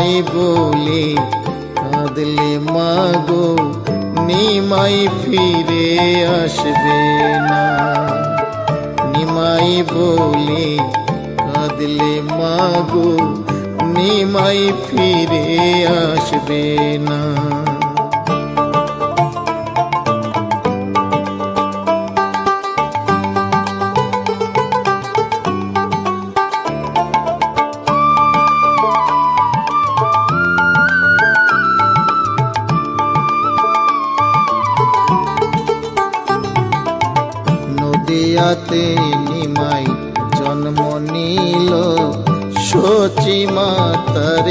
নিমাই বলে কাঁদলে মাগো নিমাই ফিরে আসবে না। নিমাই বলে কাঁদলে মাগো নিমাই ফিরে আসবে না। নদিয়াতে নিমাই জন্ম নিল, সচি মাতার